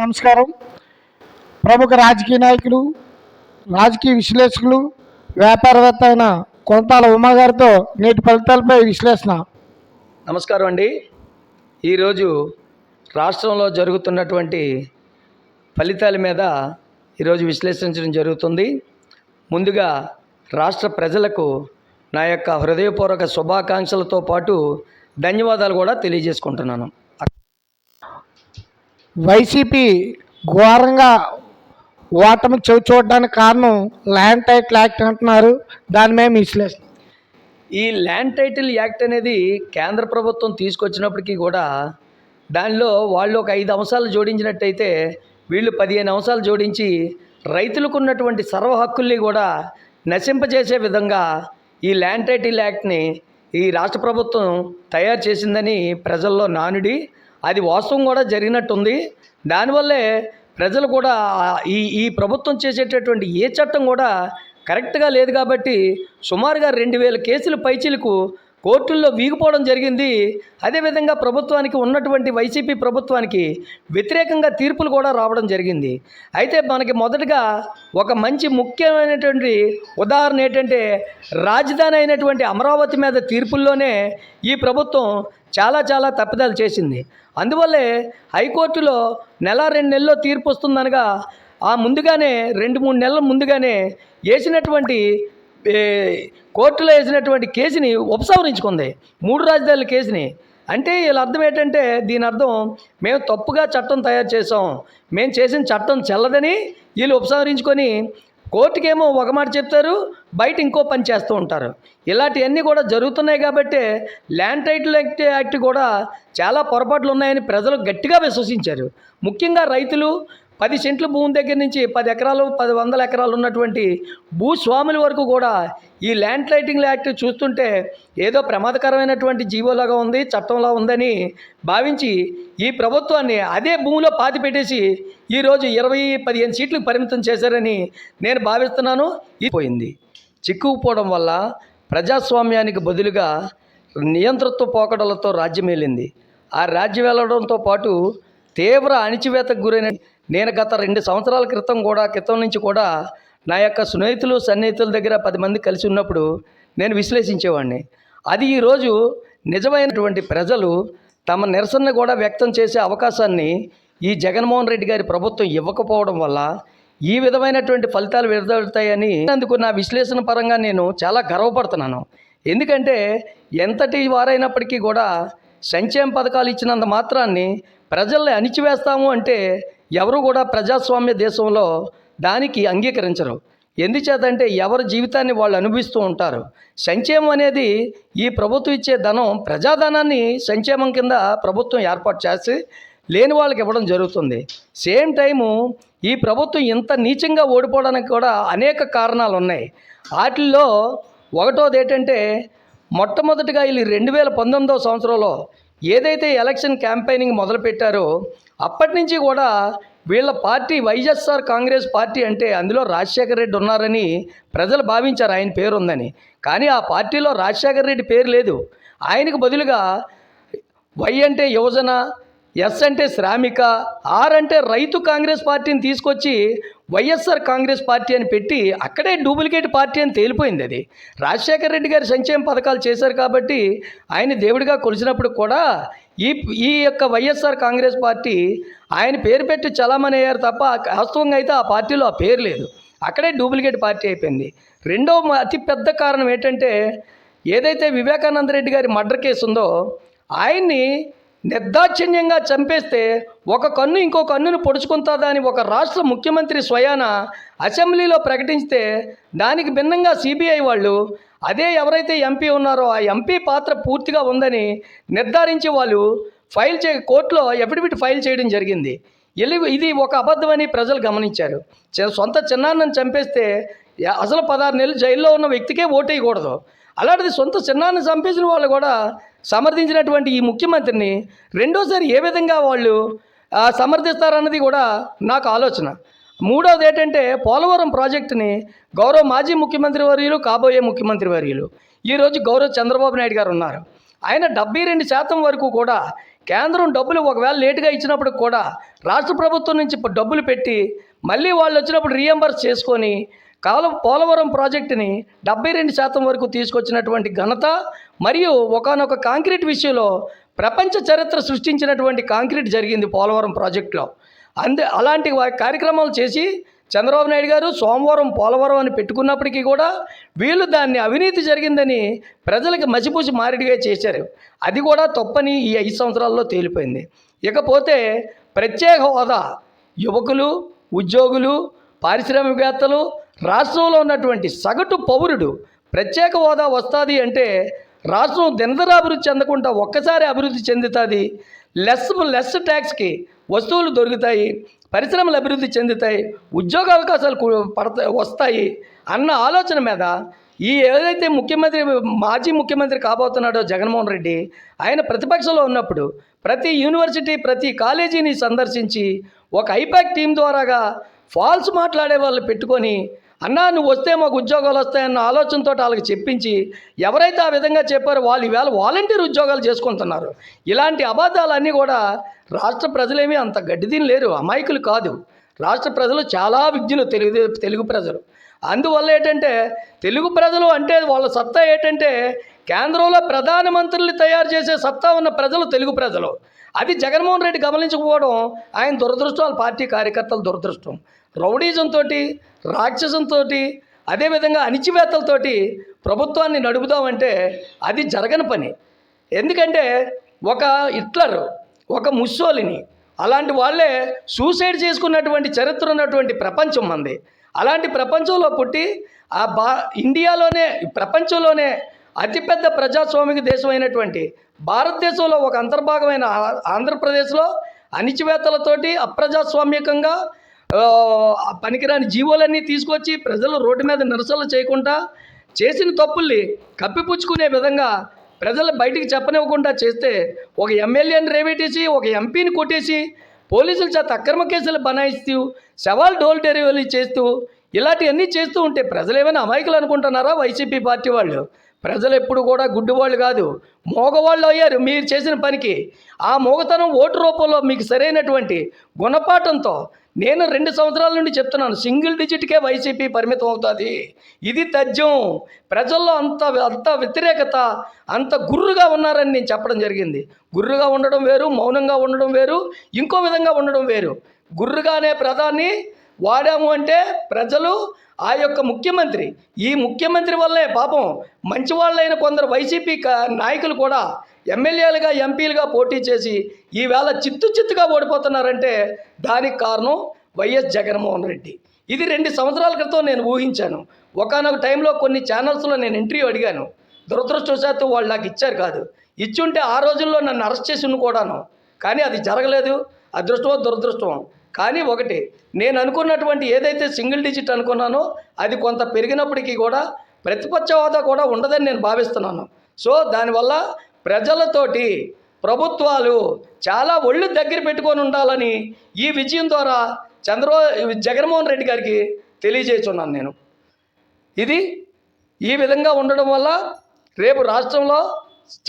నమస్కారం. ప్రముఖ రాజకీయ నాయకులు, రాజకీయ విశ్లేషకులు, వ్యాపారవేత్త అయిన కొంతాల ఉమా గారితో నేటి ఫలితాలపై విశ్లేషణ. నమస్కారం అండి. ఈరోజు రాష్ట్రంలో జరుగుతున్నటువంటి ఫలితాల మీద ఈరోజు విశ్లేషించడం జరుగుతుంది. ముందుగా రాష్ట్ర ప్రజలకు నా యొక్క హృదయపూర్వక శుభాకాంక్షలతో పాటు ధన్యవాదాలు కూడా తెలియజేసుకుంటున్నాను. వైసీపీ ఘోరంగా ఓటమి చూడడానికి కారణం ల్యాండ్ టైటిల్ యాక్ట్ అంటున్నారు. దాని మీద విశ్లేషణ. ఈ ల్యాండ్ టైటిల్ యాక్ట్ అనేది కేంద్ర ప్రభుత్వం తీసుకొచ్చినప్పటికీ కూడా దానిలో వాళ్ళు ఒక 5 అంశాలు జోడించినట్టయితే వీళ్ళు 15 అంశాలు జోడించి రైతులకు ఉన్నటువంటి సర్వ హక్కుల్ని కూడా నశింపజేసే విధంగా ఈ ల్యాండ్ టైటిల్ యాక్ట్ని ఈ రాష్ట్ర ప్రభుత్వం తయారు చేసిందని ప్రజల్లో నానుడి. అది వాస్తవం కూడా జరిగినట్టుంది. దానివల్లే ప్రజలు కూడా ఈ ప్రభుత్వం చేసేటటువంటి ఏ చట్టం కూడా కరెక్ట్గా లేదు కాబట్టి సుమారుగా 2000 కేసులు పైచీలకు కోర్టుల్లో వీగిపోవడం జరిగింది. అదేవిధంగా ప్రభుత్వానికి ఉన్నటువంటి వైసీపీ ప్రభుత్వానికి వ్యతిరేకంగా తీర్పులు కూడా రావడం జరిగింది. అయితే మనకి మొదటగా ఒక మంచి ముఖ్యమైనటువంటి ఉదాహరణ ఏంటంటే రాజధాని అయినటువంటి అమరావతి మీద తీర్పుల్లోనే ఈ ప్రభుత్వం చాలా తప్పిదాలు చేసింది. అందువల్లే హైకోర్టులో 1-2 నెలల్లో తీర్పు వస్తుందనగా ముందుగానే 2-3 నెలల ముందుగానే వేసినటువంటి కోర్టులో వేసినటువంటి కేసుని ఉపసంహరించుకుంది, 3 రాజధానుల కేసుని. అంటే వీళ్ళ అర్థం ఏంటంటే దీని అర్థం మేము తప్పుగా చట్టం తయారు చేసాం, మేము చేసిన చట్టం చెల్లదని వీళ్ళు ఉపసంహరించుకొని కోర్టుకేమో ఒక మాట చెప్తారు, బయట ఇంకో పని చేస్తూ ఉంటారు. ఇలాంటివన్నీ కూడా జరుగుతున్నాయి కాబట్టి ల్యాండ్ టైటిల్ యాక్ట్ కూడా చాలా పొరపాట్లు ఉన్నాయని ప్రజలు గట్టిగా విశ్వసించారు. ముఖ్యంగా రైతులు 10 సెంట్ల భూమి దగ్గర నుంచి 10 ఎకరాలు 100 ఎకరాలు ఉన్నటువంటి భూస్వాముల వరకు కూడా ఈ ల్యాండ్ టైటిల్ యాక్ట్ చూస్తుంటే ఏదో ప్రమాదకరమైనటువంటి జీవోలాగా ఉంది, చట్టంలా ఉందని భావించి ఈ ప్రభుత్వాన్ని అదే భూమిలో పాతిపెట్టేసి ఈరోజు 15 సీట్లకు పరిమితం చేశారని నేను భావిస్తున్నాను. పోయింది చిక్కుకుపోవడం వల్ల ప్రజాస్వామ్యానికి బదులుగా నియంతృత్వ పోకడలతో రాజ్యం వెళ్ళింది. ఆ రాజ్యం వెళ్ళడంతో పాటు తీవ్ర అణిచివేతకు గురైన నేను గత 2 సంవత్సరాల క్రితం నుంచి కూడా నా యొక్క స్నేహితులు సన్నిహితుల దగ్గర 10 మంది కలిసి ఉన్నప్పుడు నేను విశ్లేషించేవాడిని. అది ఈరోజు నిజమైనటువంటి ప్రజలు తమ నిరసన కూడా వ్యక్తం చేసే అవకాశాన్ని ఈ జగన్మోహన్ రెడ్డి గారి ప్రభుత్వం ఇవ్వకపోవడం వల్ల ఈ విధమైనటువంటి ఫలితాలు వెలువడతాయని అందుకు నా విశ్లేషణ పరంగా నేను చాలా గర్వపడుతున్నాను. ఎందుకంటే ఎంతటి వారైనప్పటికీ కూడా సంక్షేమ పథకాలు ఇచ్చినంత మాత్రాన్ని ప్రజల్ని అణిచివేస్తాము అంటే ఎవరు కూడా ప్రజాస్వామ్య దేశంలో దానికి అంగీకరించరు. ఎందుచేతంటే ఎవరి జీవితాన్ని వాళ్ళు అనుభవిస్తూ ఉంటారు. సంక్షేమం అనేది ఈ ప్రభుత్వం ఇచ్చే ధనం, ప్రజాధనాన్ని సంక్షేమం కింద ప్రభుత్వం ఏర్పాటు చేసి లేని వాళ్ళకి ఇవ్వడం జరుగుతుంది. సేమ్ టైము ఈ ప్రభుత్వం ఇంత నీచంగా ఓడిపోవడానికి కూడా అనేక కారణాలు ఉన్నాయి. వాటిల్లో ఒకటోది ఏంటంటే మొట్టమొదటిగా వీళ్ళు 2019వ సంవత్సరంలో ఏదైతే ఎలక్షన్ క్యాంపెయినింగ్ మొదలుపెట్టారో అప్పటి నుంచి కూడా వీళ్ళ పార్టీ వైఎస్ఆర్ కాంగ్రెస్ పార్టీ అంటే అందులో రాజశేఖర రెడ్డి ఉన్నారని ప్రజలు భావించారు, ఆయన పేరు ఉందని. కానీ ఆ పార్టీలో రాజశేఖర రెడ్డి పేరు లేదు. ఆయనకు బదులుగా వై అంటే యువజన, ఎస్ అంటే శ్రామిక, ఆర్ అంటే రైతు కాంగ్రెస్ పార్టీని తీసుకొచ్చి వైఎస్ఆర్ కాంగ్రెస్ పార్టీ అని పెట్టి అక్కడే డూప్లికేట్ పార్టీ అని తేలిపోయింది. అది రాజశేఖర రెడ్డి గారి సంక్షేమ పథకాలు చేశారు కాబట్టి ఆయన దేవుడిగా కొలిచినప్పుడు కూడా ఈ యొక్క వైఎస్ఆర్ కాంగ్రెస్ పార్టీ ఆయన పేరు పెట్టి చలామణి అయ్యారు తప్ప వాస్తవంగా అయితే ఆ పార్టీలో ఆ పేరు లేదు, అక్కడే డూప్లికేట్ పార్టీ అయిపోయింది. రెండవ అతి పెద్ద కారణం ఏంటంటే ఏదైతే వివేకానంద రెడ్డి గారి మర్డర్ కేసు ఉందో ఆయన్ని నిర్దాక్షిణ్యంగా చంపేస్తే ఒక కన్ను ఇంకో కన్నును పొడుచుకుంటుందా అని ఒక రాష్ట్ర ముఖ్యమంత్రి స్వయాన అసెంబ్లీలో ప్రకటిస్తే దానికి భిన్నంగా సిబిఐ వాళ్ళు అదే ఎవరైతే ఎంపీ ఉన్నారో ఆ ఎంపీ పాత్ర పూర్తిగా ఉందని నిర్ధారించి వాళ్ళు కోర్టులో ఎఫిడవిట్ ఫైల్ చేయడం జరిగింది. ఇది ఒక అబద్ధమని ప్రజలు గమనించారు. సొంత చిన్నాన్నని చంపేస్తే అసలు 16 నెలలు జైల్లో ఉన్న వ్యక్తికే ఓటేయకూడదు. అలాంటిది సొంత చిన్నాన్ని చంపేసిన వాళ్ళు కూడా సమర్థించినటువంటి ఈ ముఖ్యమంత్రిని రెండోసారి ఏ విధంగా వాళ్ళు సమర్థిస్తారన్నది కూడా నాకు ఆలోచన. మూడవది ఏంటంటే పోలవరం ప్రాజెక్టుని గౌరవ మాజీ ముఖ్యమంత్రి వర్యులు, కాబోయే ముఖ్యమంత్రి వర్యులు ఈరోజు గౌరవ చంద్రబాబు నాయుడు గారు ఉన్నారు. ఆయన 72% వరకు కూడా కేంద్రం డబ్బులు ఒకవేళ లేటుగా ఇచ్చినప్పుడు కూడా రాష్ట్ర ప్రభుత్వం నుంచి డబ్బులు పెట్టి మళ్ళీ వాళ్ళు వచ్చినప్పుడు రీఎంబర్స్ చేసుకొని పోలవరం ప్రాజెక్టుని 72% వరకు తీసుకొచ్చినటువంటి ఘనత మరియు ఒకానొక కాంక్రీట్ విషయంలో ప్రపంచ చరిత్ర సృష్టించినటువంటి కాంక్రీట్ జరిగింది పోలవరం ప్రాజెక్టులో. అలాంటి కార్యక్రమాలు చేసి చంద్రబాబు నాయుడు గారు సోమవారం పోలవరం అని పెట్టుకున్నప్పటికీ కూడా వీళ్ళు దాన్ని అవినీతి జరిగిందని ప్రజలకు మసిపూసి మారిడిగా చేశారు. అది కూడా తప్పని ఈ 5 సంవత్సరాల్లో తేలిపోయింది. ఇకపోతే ప్రత్యేక హోదా, యువకులు, ఉద్యోగులు, పారిశ్రామికవేత్తలు, రాష్ట్రంలో ఉన్నటువంటి సగటు పౌరుడు ప్రత్యేక హోదా వస్తుంది అంటే రాష్ట్రం దినదరాభివృద్ధి చెందకుండా ఒక్కసారి అభివృద్ధి చెందుతుంది. లెస్ ట్యాక్స్కి వస్తువులు దొరుకుతాయి, పరిశ్రమలు అభివృద్ధి చెందుతాయి, ఉద్యోగ అవకాశాలు వస్తాయి అన్న ఆలోచన మీద ఏదైతే మాజీ ముఖ్యమంత్రి కాబోతున్నాడో జగన్మోహన్ రెడ్డి, ఆయన ప్రతిపక్షంలో ఉన్నప్పుడు ప్రతి యూనివర్సిటీ, ప్రతి కాలేజీని సందర్శించి ఒక ఐపాక్ టీం ద్వారాగా ఫాల్స్ మాట్లాడే వాళ్ళు పెట్టుకొని, అన్నా నువ్వు వస్తే మాకు ఉద్యోగాలు వస్తాయన్న ఆలోచనతో వాళ్ళకి చెప్పించి, ఎవరైతే ఆ విధంగా చెప్పారో వాళ్ళు ఈవేళ వాలంటీర్ ఉద్యోగాలు చేసుకుంటున్నారు. ఇలాంటి అబద్ధాలన్నీ కూడా రాష్ట్ర ప్రజలేమీ అంత గడ్డిదీని లేరు, అమాయకులు కాదు. రాష్ట్ర ప్రజలు చాలా విజ్ఞులు, తెలుగు ప్రజలు. అందువల్ల ఏంటంటే తెలుగు ప్రజలు అంటే వాళ్ళ సత్తా ఏంటంటే కేంద్రంలో ప్రధానమంత్రులు తయారు చేసే సత్తా ఉన్న ప్రజలు తెలుగు ప్రజలు. అది జగన్మోహన్ రెడ్డి గమనించకపోవడం ఆయన దురదృష్టం, వాళ్ళ పార్టీ కార్యకర్తల దురదృష్టం. రౌడీజంతో, రాక్షసంతో, అదేవిధంగా అణిచివేతలతోటి ప్రభుత్వాన్ని నడుపుదామంటే అది జరగని పని. ఎందుకంటే ఒక హిట్లర్, ఒక ముస్సోలిని అలాంటి వాళ్ళే సూసైడ్ చేసుకున్నటువంటి చరిత్ర ఉన్నటువంటి ప్రపంచం మంది. అలాంటి ప్రపంచంలో పుట్టి ఇండియాలోనే, ప్రపంచంలోనే అతిపెద్ద ప్రజాస్వామిక దేశం అయినటువంటి భారతదేశంలో ఒక అంతర్భాగమైన ఆంధ్రప్రదేశ్లో అణిచివేతలతోటి అప్రజాస్వామ్యకంగా పనికిరాని జీవోలన్నీ తీసుకొచ్చి ప్రజలు రోడ్డు మీద నిరసనలు చేయకుండా చేసిన తప్పుల్ని కప్పిపుచ్చుకునే విధంగా ప్రజలు బయటికి చెప్పనివ్వకుండా చేస్తే ఒక ఎమ్మెల్యేని రేవేటేసి, ఒక ఎంపీని కొట్టేసి, పోలీసుల చేత అక్రమ కేసులు బనాయిస్తూ, శవాలు డోల్ డెలివరీ చేస్తూ, ఇలాంటివన్నీ చేస్తూ ఉంటే ప్రజలు ఏమైనా అమాయకులు అనుకుంటున్నారా? వైసీపీ పార్టీ వాళ్ళు ప్రజలు ఎప్పుడు కూడా గుడ్డివాళ్ళు కాదు, మోగవాళ్ళు అయ్యారు మీరు చేసిన పనికి. ఆ మోగతనం ఓటు రూపంలో మీకు సరైనటువంటి గుణపాఠంతో నేను 2 సంవత్సరాల నుండి చెప్తున్నాను, సింగిల్ డిజిట్కే వైసీపీ పరిమితం అవుతుంది. ఇది తథ్యం. ప్రజల్లో అంత వ్యతిరేకత, అంత గుర్రుగా ఉన్నారని నేను చెప్పడం జరిగింది. గుర్రుగా ఉండడం వేరు, మౌనంగా ఉండడం వేరు, ఇంకో విధంగా ఉండడం వేరు. గుర్రుగానే ప్రధాన్ని వాడాము అంటే ప్రజలు ఆ యొక్క ముఖ్యమంత్రి, ఈ ముఖ్యమంత్రి వల్లే పాపం మంచి వాళ్ళైన కొందరు వైసీపీ నాయకులు కూడా ఎమ్మెల్యేలుగా, ఎంపీలుగా పోటీ చేసి ఈవేళ చిత్తుగా ఓడిపోతున్నారంటే దానికి కారణం వైఎస్ జగన్మోహన్ రెడ్డి. ఇది 2 సంవత్సరాల క్రితం నేను ఊహించాను. ఒకానొక టైంలో కొన్ని ఛానల్స్లో నేను ఇంటర్వ్యూ అడిగాను. దురదృష్టవశాత్తు వాళ్ళు నాకు ఇచ్చారు కాదు. ఇచ్చుంటే ఆ రోజుల్లో నన్ను అరెస్ట్ చేసి కూడాను. కానీ అది జరగలేదు. అదృష్టమో దురదృష్టమో. కానీ ఒకటి, నేను అనుకున్నటువంటి ఏదైతే సింగిల్ డిజిట్ అనుకున్నానో అది కొంత పెరిగినప్పటికీ కూడా ప్రతిపక్ష హోదా కూడా ఉండదని నేను భావిస్తున్నాను. సో దానివల్ల ప్రజలతోటి ప్రభుత్వాలు చాలా ఒళ్ళు దగ్గర పెట్టుకొని ఉండాలని ఈ విజయం ద్వారా జగన్మోహన్ రెడ్డి గారికి తెలియజేస్తున్నాను నేను. ఇది ఈ విధంగా ఉండడం వల్ల రేపు రాష్ట్రంలో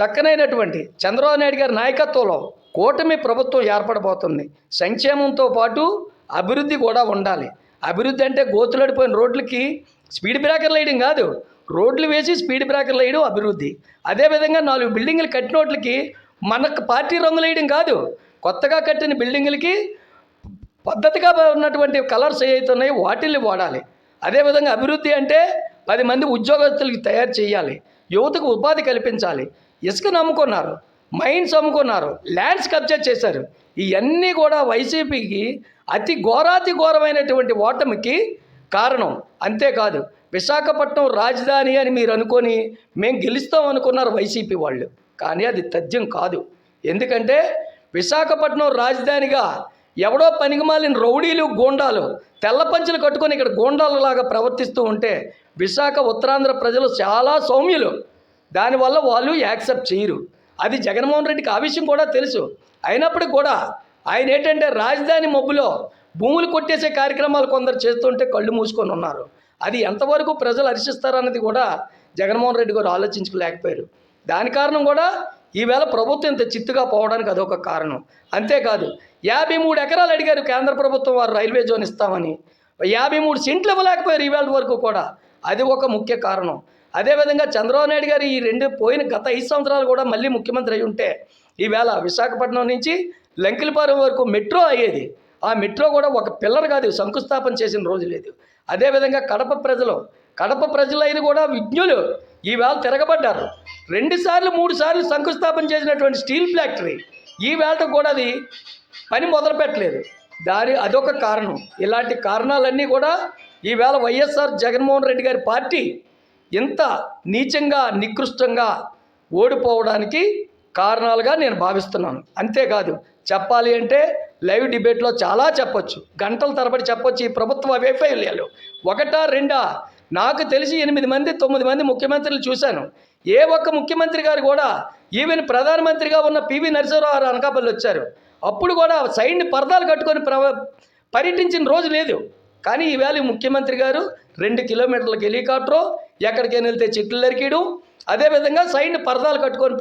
చక్కనైనటువంటి చంద్రబాబు నాయుడు గారి నాయకత్వంలో కూటమి ప్రభుత్వం ఏర్పడబోతుంది. సంక్షేమంతో పాటు అభివృద్ధి కూడా ఉండాలి. అభివృద్ధి అంటే గోతులడిపోయిన రోడ్లకి స్పీడ్ బ్రేకర్లు వేయడం కాదు, రోడ్లు వేసి స్పీడ్ బ్రేకర్లు వేయడం అభివృద్ధి. అదేవిధంగా 4 బిల్డింగులు కట్టినోట్లకి మనకు పార్టీ రంగులు వేయడం కాదు, కొత్తగా కట్టిన బిల్డింగులకి పద్ధతిగా ఉన్నటువంటి కలర్స్ ఏవైతున్నాయో వాటిల్ని వాడాలి. అదేవిధంగా అభివృద్ధి అంటే 10 మంది ఉద్యోగస్తులకి తయారు చేయాలి, యువతకు ఉపాధి కల్పించాలి. ఇసుకను అమ్ముకున్నారు, మైన్స్ అమ్ముకున్నారు, ల్యాండ్స్ కబ్జా చేశారు. ఇవన్నీ కూడా వైసీపీకి అతి ఘోరమైనటువంటి ఓటమికి కారణం. అంతేకాదు విశాఖపట్నం రాజధాని అని మీరు అనుకొని మేము గెలుస్తాం అనుకున్నారు వైసీపీ వాళ్ళు. కానీ అది తథ్యం కాదు. ఎందుకంటే విశాఖపట్నం రాజధానిగా ఎవడో పనికిమాలిన రౌడీలు, గూండాలు తెల్ల పంచులు కట్టుకొని ఇక్కడ గూండాలలాగా ప్రవర్తిస్తూ ఉంటే విశాఖ ఉత్తరాంధ్ర ప్రజలు చాలా సౌమ్యులు. దానివల్ల వాళ్ళు యాక్సెప్ట్ చేయరు. అది జగన్మోహన్ రెడ్డికి ఆ విషయం కూడా తెలుసు. అయినప్పటికీ కూడా ఆయన ఏంటంటే రాజధాని మబ్బులో భూములు కొట్టేసే కార్యక్రమాలు కొందరు చేస్తుంటే కళ్ళు మూసుకొని ఉన్నారు. అది ఎంతవరకు ప్రజలు హర్షిస్తారన్నది కూడా జగన్మోహన్ రెడ్డి గారు ఆలోచించుకోలేకపోయారు. దాని కారణం కూడా ఈవేళ ప్రభుత్వం ఇంత చిత్తుగా పోవడానికి అదొక కారణం. అంతేకాదు 53 ఎకరాలు అడిగారు కేంద్ర ప్రభుత్వం వారు రైల్వే జోన్ ఇస్తామని, 53 సెంట్లు ఇవ్వలేకపోయారు ఈవేళ వరకు కూడా, అది ఒక ముఖ్య కారణం. అదేవిధంగా చంద్రబాబు నాయుడు గారు ఈ గత 5 సంవత్సరాలు కూడా మళ్ళీ ముఖ్యమంత్రి అయి ఉంటే ఈవేళ విశాఖపట్నం నుంచి లంకిలపాలెం వరకు మెట్రో అయ్యేది. ఆ మెట్రో కూడా ఒక పిల్లర్ కాదు, శంకుస్థాపన చేసిన రోజు లేదు. అదేవిధంగా కడప ప్రజలైన కూడా విజ్ఞులు ఈవేళ తిరగబడ్డారు. 2 సార్లు 3 సార్లు శంకుస్థాపన చేసినటువంటి స్టీల్ ఫ్యాక్టరీ ఈవేళ కూడా అది పని మొదలు పెట్టలేదు. అదొక కారణం. ఇలాంటి కారణాలన్నీ కూడా ఈవేళ వైఎస్ఆర్ జగన్మోహన్ రెడ్డి గారి పార్టీ ఇంత నీచంగా నికృష్టంగా ఓడిపోవడానికి కారణాలుగా నేను భావిస్తున్నాను. అంతేకాదు చెప్పాలి అంటే లైవ్ డిబేట్లో చాలా చెప్పొచ్చు, గంటల తరబడి చెప్పొచ్చు ఈ ప్రభుత్వ వైఫల్యాలు. 1, 2 నాకు తెలిసి 8 మంది 9 మంది ముఖ్యమంత్రులు చూశాను. ఏ ఒక్క ముఖ్యమంత్రి గారు కూడా, ఈవెన్ ప్రధానమంత్రిగా ఉన్న పివి నరసింహారావు అనకాపల్లి వచ్చారు, అప్పుడు కూడా సైడ్ని పరదాలు కట్టుకొని పర్యటించిన రోజు లేదు. కానీ ఈవేళ ముఖ్యమంత్రి గారు 2 కిలోమీటర్లకు హెలికాప్టరు, ఎక్కడికైనా వెళ్తే చెట్లు నరికేయడం, అదేవిధంగా సైడ్ని పరదాలు కట్టుకొని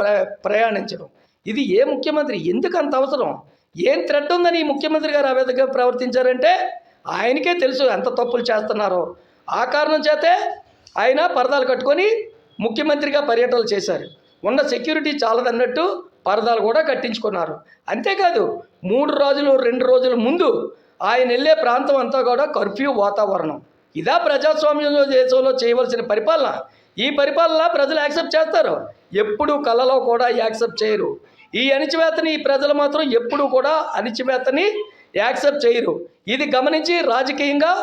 ప్రయాణించడం. ఇది ఏ ముఖ్యమంత్రి? ఎందుకు అంత అవసరం? ఏం థ్రెట్ ఉందని ఈ ముఖ్యమంత్రి గారు ఆ విధంగా ప్రవర్తించారంటే ఆయనకే తెలుసు ఎంత తప్పులు చేస్తున్నారో. ఆ కారణం చేతే ఆయన పరదాలు కట్టుకొని ముఖ్యమంత్రిగా పర్యటనలు చేశారు. ఉన్న సెక్యూరిటీ చాలదన్నట్టు పరదాలు కూడా కట్టించుకున్నారు. అంతేకాదు 2 రోజుల ముందు ఆయన వెళ్ళే ప్రాంతం అంతా కూడా కర్ఫ్యూ వాతావరణం. ఇదా ప్రజాస్వామ్యంలో దేశంలో చేయవలసిన పరిపాలన? ఈ పరిపాలన ప్రజలు యాక్సెప్ట్ చేస్తారు? ఎప్పుడూ కలలో కూడా యాక్సెప్ట్ చేయరు. ఈ అణిచివేతని ఈ ప్రజలు మాత్రం ఎప్పుడూ కూడా అణిచివేతని యాక్సెప్ట్ చేయరు. ఇది గమనించి రాజకీయంగా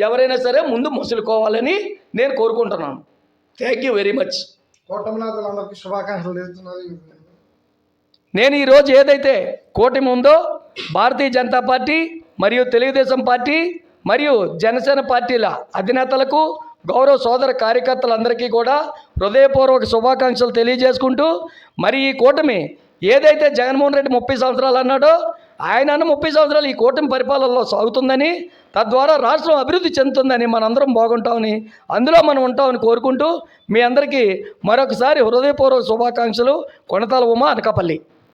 ఎవరైనా సరే ముందు మసులుకోవాలని నేను కోరుకుంటున్నాను. Thank you very much. కూటమినాథులందరికీ శుభాకాంక్షలు తెలుస్తున్నది. నేను ఈరోజు ఏదైతే కూటమి ఉందో భారతీయ జనతా పార్టీ మరియు తెలుగుదేశం పార్టీ మరియు జనసేన పార్టీల అధినేతలకు, గౌరవ సోదర కార్యకర్తలందరికీ కూడా హృదయపూర్వక శుభాకాంక్షలు తెలియజేసుకుంటూ, మరి ఈ కూటమి ఏదైతే జగన్మోహన్ రెడ్డి 30 సంవత్సరాలు అన్నాడో ఆయన 30 సంవత్సరాలు ఈ కూటమి పరిపాలనలో సాగుతుందని, తద్వారా రాష్ట్రం అభివృద్ధి చెందుతుందని, మనందరం బాగుంటామని, అందులో మనం ఉంటామని కోరుకుంటూ మీ అందరికీ మరొకసారి హృదయపూర్వక శుభాకాంక్షలు. కొనతాల ఉమా, అనకాపల్లి.